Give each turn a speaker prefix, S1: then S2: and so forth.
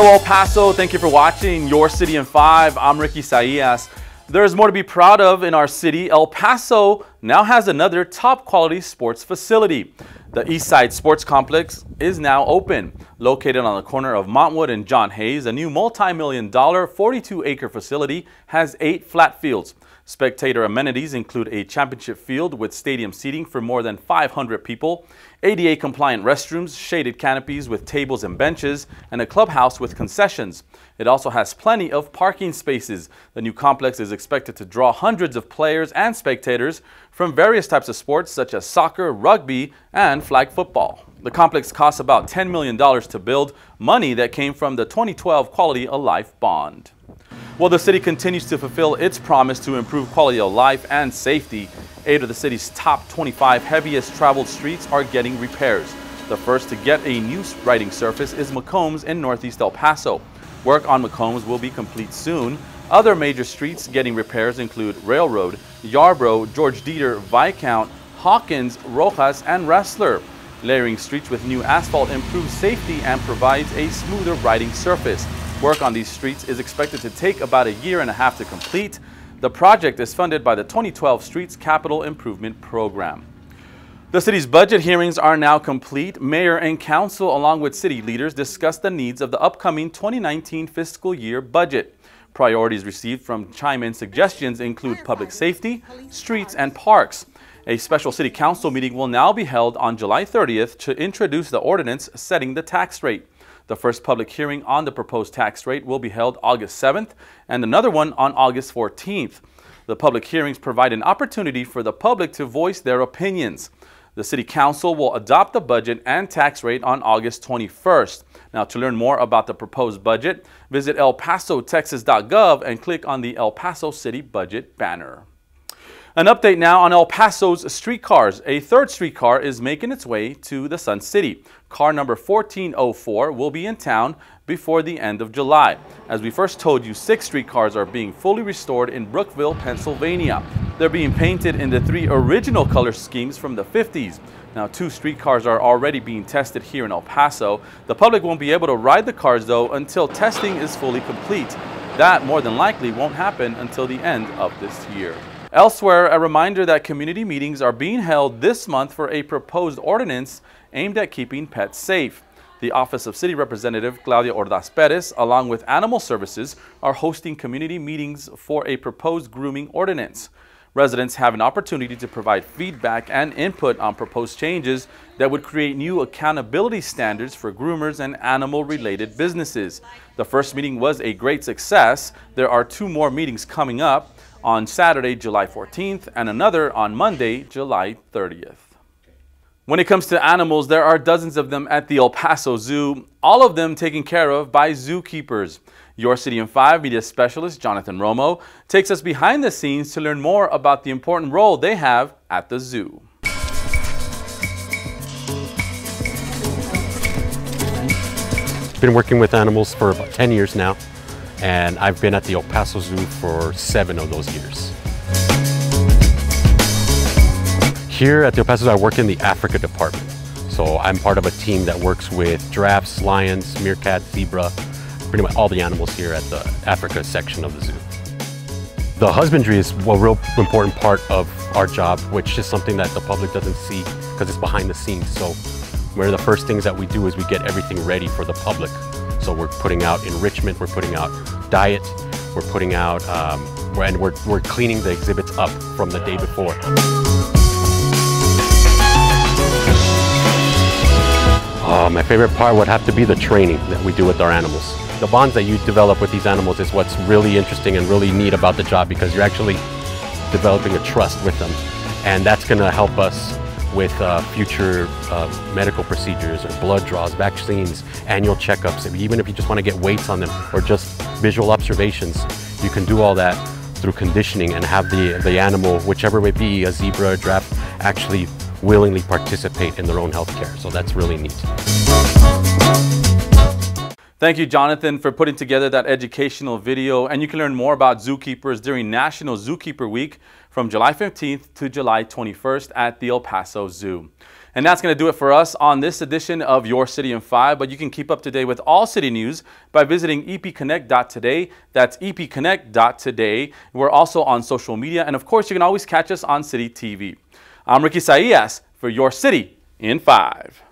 S1: Hello El Paso, thank you for watching Your City in 5. I'm Ricky Saillas. There's more to be proud of in our city. El Paso now has another top quality sports facility. The Eastside Sports Complex is now open. Located on the corner of Montwood and John Hayes, a new multi-million-dollar 42-acre facility has 8 flat fields. Spectator amenities include a championship field with stadium seating for more than 500 people, ADA-compliant restrooms, shaded canopies with tables and benches, and a clubhouse with concessions. It also has plenty of parking spaces. The new complex is expected to draw hundreds of players and spectators from various types of sports such as soccer, rugby, and flag football. The complex costs about $10 million to build, money that came from the 2012 Quality of Life bond. While the city continues to fulfill its promise to improve quality of life and safety, 8 of the city's top 25 heaviest traveled streets are getting repairs. The first to get a new riding surface is McCombs in northeast El Paso. Work on McCombs will be complete soon. Other major streets getting repairs include Railroad, Yarborough, George Dieter, Viscount, Hawkins, Rojas, and Wrestler. Layering streets with new asphalt improves safety and provides a smoother riding surface. Work on these streets is expected to take about a year and a half to complete. The project is funded by the 2012 Streets Capital Improvement Program. The city's budget hearings are now complete. Mayor and council, along with city leaders, discussed the needs of the upcoming 2019 fiscal year budget. Priorities received from chime-in suggestions include public safety, streets, and parks. A special city council meeting will now be held on July 30th to introduce the ordinance setting the tax rate. The first public hearing on the proposed tax rate will be held August 7th and another one on August 14th. The public hearings provide an opportunity for the public to voice their opinions. The City Council will adopt the budget and tax rate on August 21st. Now, to learn more about the proposed budget, visit elpasotexas.gov and click on the El Paso City Budget banner. An update now on El Paso's streetcars. A third streetcar is making its way to the Sun City. Car number 1404 will be in town before the end of July. As we first told you, 6 streetcars are being fully restored in Brookville, Pennsylvania. They're being painted in the 3 original color schemes from the 50s. Now, 2 streetcars are already being tested here in El Paso. The public won't be able to ride the cars, though, until testing is fully complete. That, more than likely, won't happen until the end of this year. Elsewhere, a reminder that community meetings are being held this month for a proposed ordinance aimed at keeping pets safe. The Office of City Representative Claudia Ordaz Perez, along with Animal Services, are hosting community meetings for a proposed grooming ordinance. Residents have an opportunity to provide feedback and input on proposed changes that would create new accountability standards for groomers and animal-related businesses. The first meeting was a great success. There are 2 more meetings coming up on Saturday, July 14th, and another on Monday, July 30th. When it comes to animals, there are dozens of them at the El Paso Zoo, all of them taken care of by zookeepers. Your City in 5 media specialist Jonathan Romo takes us behind the scenes to learn more about the important role they have at the zoo.
S2: Been working with animals for about 10 years now, and I've been at the El Paso Zoo for 7 of those years. Here at the El Paso Zoo, I work in the Africa department. So I'm part of a team that works with giraffes, lions, meerkats, zebra, pretty much all the animals here at the Africa section of the zoo. The husbandry is a real important part of our job, which is something that the public doesn't see because it's behind the scenes. So one of the first things that we do is we get everything ready for the public. So we're putting out enrichment, we're putting out diet, we're putting out, and we're cleaning the exhibits up from the day before. My favorite part would have to be the training that we do with our animals. The bonds that you develop with these animals is what's really interesting and really neat about the job, because you're actually developing a trust with them. And that's going to help us with future medical procedures or blood draws, vaccines, annual checkups. Even if you just want to get weights on them or just visual observations, you can do all that through conditioning and have the animal, whichever it may be, a zebra, a giraffe, actually willingly participate in their own health care. So that's really neat.
S1: Thank you, Jonathan, for putting together that educational video. And you can learn more about zookeepers during National Zookeeper Week from July 15th to July 21st at the El Paso Zoo. And that's going to do it for us on this edition of Your City in 5. But you can keep up to date with all city news by visiting epconnect.today. That's epconnect.today. We're also on social media. And of course, you can always catch us on City TV. I'm Ricky Saillas for Your City in 5.